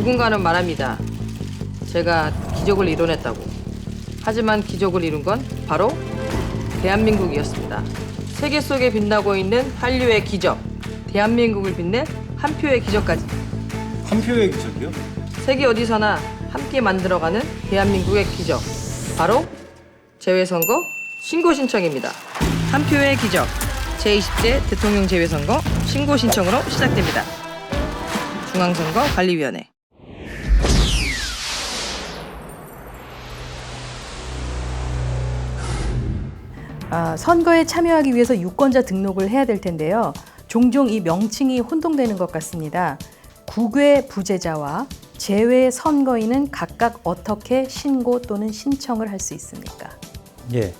누군가는 말합니다. 제가 기적을 이뤄냈다고. 하지만 기적을 이룬 건 바로 대한민국이었습니다. 세계 속에 빛나고 있는 한류의 기적, 대한민국을 빛낸 한 표의 기적까지. 한 표의 기적이요? 세계 어디서나 함께 만들어가는 대한민국의 기적, 바로 재외선거 신고 신청입니다. 한 표의 기적, 제20대 대통령 재외선거 신고 신청으로 시작됩니다. 중앙선거관리위원회. 선거에 참여하기 위해서 유권자 등록을 해야 될 텐데요. 종종 이 명칭이 혼동되는 것 같습니다. 국외 부재자와 재외 선거인은 각각 어떻게 신고 또는 신청을 할 수 있습니까? 예,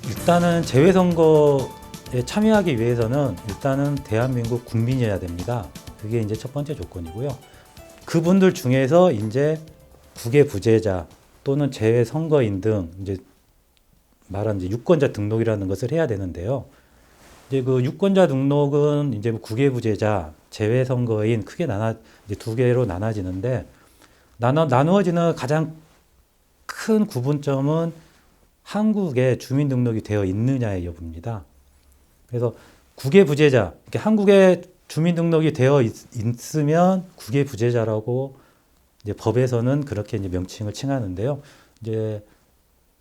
일단은 재외선거에 참여하기 위해서는 일단은 대한민국 국민이어야 됩니다. 그게 이제 첫 번째 조건이고요. 그분들 중에서 이제 국외 부재자 또는 재외 선거인 등 이제 말한 이제 유권자 등록이라는 것을 해야 되는데요. 이제 그 유권자 등록은 이제 국외 부재자, 재외 선거인 크게 이제 두 개로 나눠지는데 나누어지는 가장 큰 구분점은 한국에 주민 등록이 되어 있느냐의 여부입니다. 그래서 국외 부재자, 한국에 주민 등록이 되어 있으면 국외 부재자라고 이제 법에서는 그렇게 이제 명칭을 칭하는데요. 이제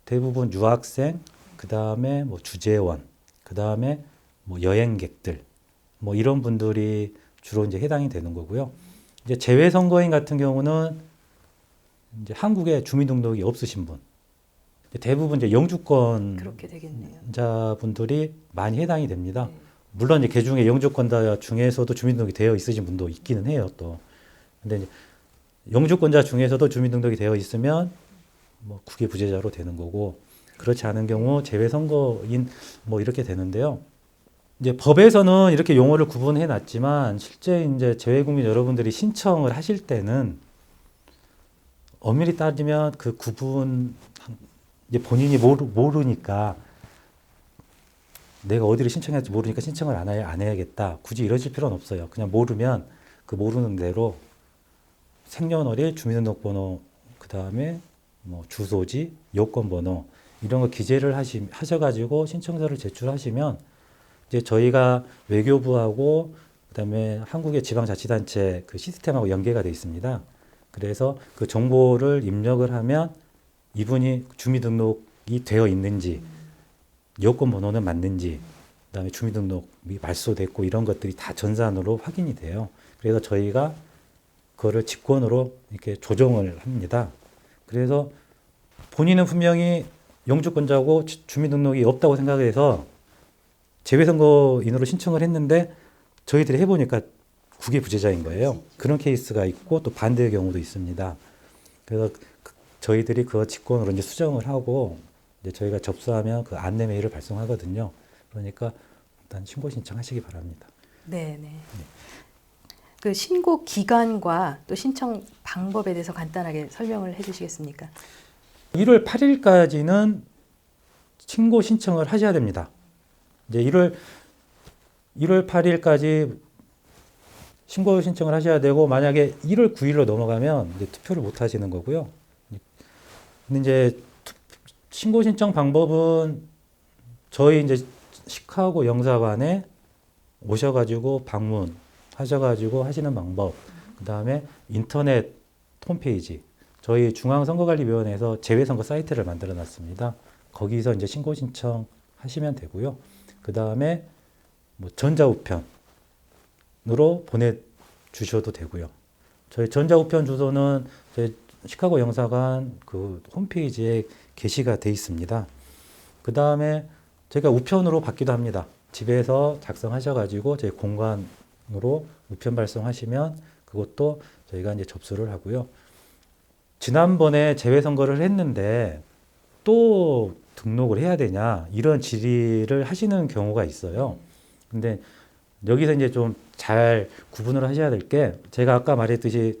대부분 유학생, 그 다음에 뭐 주재원, 그 다음에 뭐 여행객들, 뭐 이런 분들이 주로 이제 해당이 되는 거고요. 이제 재외 선거인 같은 경우는 이제 한국에 주민 등록이 없으신 분, 대부분 이제 그렇게 되겠네요. 영주권자분들이 많이 해당이 됩니다. 물론 이제 그 중에 영주권자 중에서도 주민 등록이 되어 있으신 분도 있기는 해요. 또 근데 이제 영주권자 중에서도 주민 등록이 되어 있으면 뭐 국외 부재자로 되는 거고, 그렇지 않은 경우 재외 선거인 뭐 이렇게 되는데요. 이제 법에서는 이렇게 용어를 구분해 놨지만 실제 이제 재외국민 여러분들이 신청을 하실 때는 엄밀히 따지면 그 구분 이제 본인이 모르니까 내가 어디를 신청해야 할지 모르니까 신청을 안 해야겠다. 굳이 이러실 필요는 없어요. 그냥 모르면 그 모르는 대로 생년월일, 주민등록번호, 그 다음에 뭐 주소지, 여권번호 이런 거 기재를 하셔가지고 신청서를 제출하시면 이제 저희가 외교부하고 그다음에 한국의 지방자치단체 그 시스템하고 연계가 돼 있습니다. 그래서 그 정보를 입력을 하면 이분이 주민등록이 되어 있는지, 여권번호는 맞는지, 그다음에 주민등록이 말소됐고 이런 것들이 다 전산으로 확인이 돼요. 그래서 저희가 그거를 직권으로 이렇게 조정을 합니다. 그래서 본인은 분명히 영주권자고 주민등록이 없다고 생각해서 재외선거인으로 신청을 했는데 저희들이 해보니까 국외 부재자인 거예요. 그런 케이스가 있고 또 반대의 경우도 있습니다. 그래서 저희들이 그 직권으로 이제 수정을 하고 이제 저희가 접수하면 그 안내 메일을 발송하거든요. 그러니까 일단 신고 신청하시기 바랍니다. 네. 그 신고 기간과 또 신청 방법에 대해서 간단하게 설명을 해주시겠습니까? 1월 8일까지는 신고 신청을 하셔야 됩니다. 이제 1월 8일까지 신고 신청을 하셔야 되고, 만약에 1월 9일로 넘어가면 이제 투표를 못 하시는 거고요. 근데 이제 신고 신청 방법은 저희 이제 시카고 영사관에 오셔가지고 방문하셔가지고 하시는 방법, 그 다음에 인터넷 홈페이지, 저희 중앙선거관리위원회에서 재외선거 사이트를 만들어 놨습니다. 거기서 이제 신고 신청 하시면 되고요. 그 다음에 뭐 전자우편으로 보내주셔도 되고요. 저희 전자우편 주소는 저희 시카고 영사관 그 홈페이지에 게시가 돼 있습니다. 그 다음에 제가 우편으로 받기도 합니다. 집에서 작성하셔가지고 저희 공관으로 우편 발송하시면 그것도 저희가 이제 접수를 하고요. 지난번에 재외선거를 했는데 또 등록을 해야 되냐 이런 질의를 하시는 경우가 있어요. 근데 여기서 이제 좀 잘 구분을 하셔야 될 게, 제가 아까 말했듯이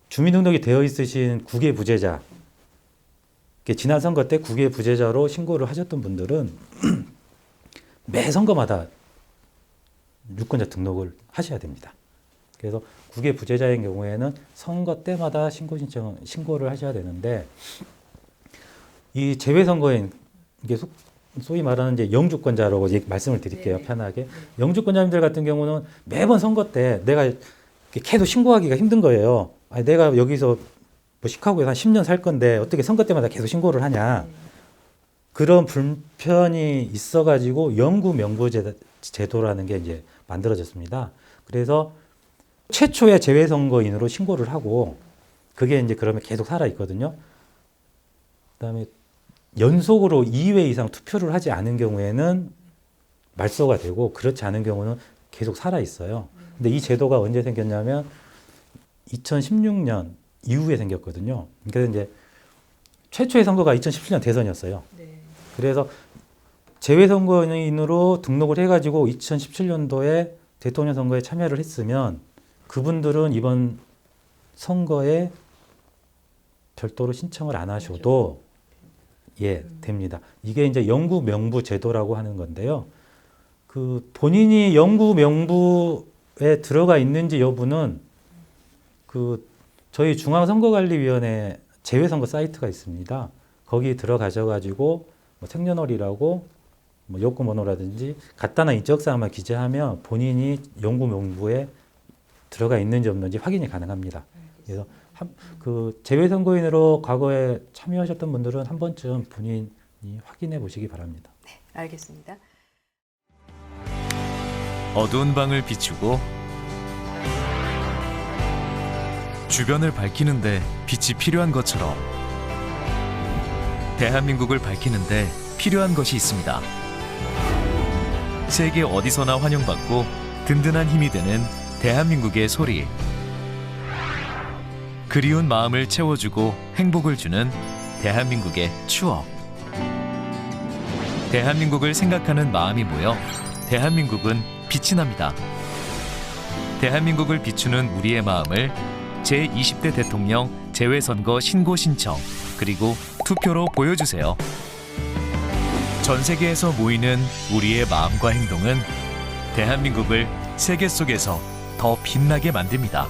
주민등록이 되어 있으신 국외 부재자, 지난 선거 때 국외 부재자로 신고를 하셨던 분들은 매 선거마다 유권자 등록을 하셔야 됩니다. 그래서 국외 부재자인 경우에는 선거 때마다 신고를 하셔야 되는데 이 재외선거인 이게 소위 말하는 이제 영주권자라고 말씀을 드릴게요. 편하게. 영주권자님들 같은 경우는 매번 선거 때 내가 계속 신고하기가 힘든 거예요. 아니, 내가 여기서 뭐 시카고에서 한 10년 살 건데 어떻게 선거 때마다 계속 신고를 하냐. 그런 불편이 있어가지고 영구 명부 제도라는 게 이제 만들어졌습니다. 그래서 최초의 재외선거인으로 신고를 하고 그게 이제 그러면 계속 살아 있거든요. 그다음에 연속으로 2회 이상 투표를 하지 않은 경우에는 말소가 되고 그렇지 않은 경우는 계속 살아 있어요. 근데 이 제도가 언제 생겼냐면 2016년 이후에 생겼거든요. 그래서 이제 최초의 선거가 2017년 대선이었어요. 그래서 재외선거인으로 등록을 해가지고 2017년도에 대통령 선거에 참여를 했으면 그분들은 이번 선거에 별도로 신청을 안 하셔도 됩니다. 이게 이제 영구 명부 제도라고 하는 건데요. 그 본인이 영구 명부에 들어가 있는지 여부는 그 저희 중앙선거관리위원회 재외선거 사이트가 있습니다. 거기 들어가셔가지고 뭐 생년월일하고 뭐 여권번호라든지 간단한 인적사항만 기재하면 본인이 영구 명부에 들어가 있는지 없는지 확인이 가능합니다. 그래서 그 재외선거인으로 과거에 참여하셨던 분들은 한 번쯤 본인이 확인해 보시기 바랍니다. 네, 알겠습니다. 어두운 방을 비추고 주변을 밝히는데 빛이 필요한 것처럼 대한민국을 밝히는데 필요한 것이 있습니다. 세계 어디서나 환영받고 든든한 힘이 되는 대한민국의 소리. 그리운 마음을 채워주고 행복을 주는 대한민국의 추억. 대한민국을 생각하는 마음이 모여 대한민국은 빛이 납니다. 대한민국을 비추는 우리의 마음을 제20대 대통령 재외선거 신고 신청 그리고 투표로 보여주세요. 전 세계에서 모이는 우리의 마음과 행동은 대한민국을 세계 속에서 더 빛나게 만듭니다.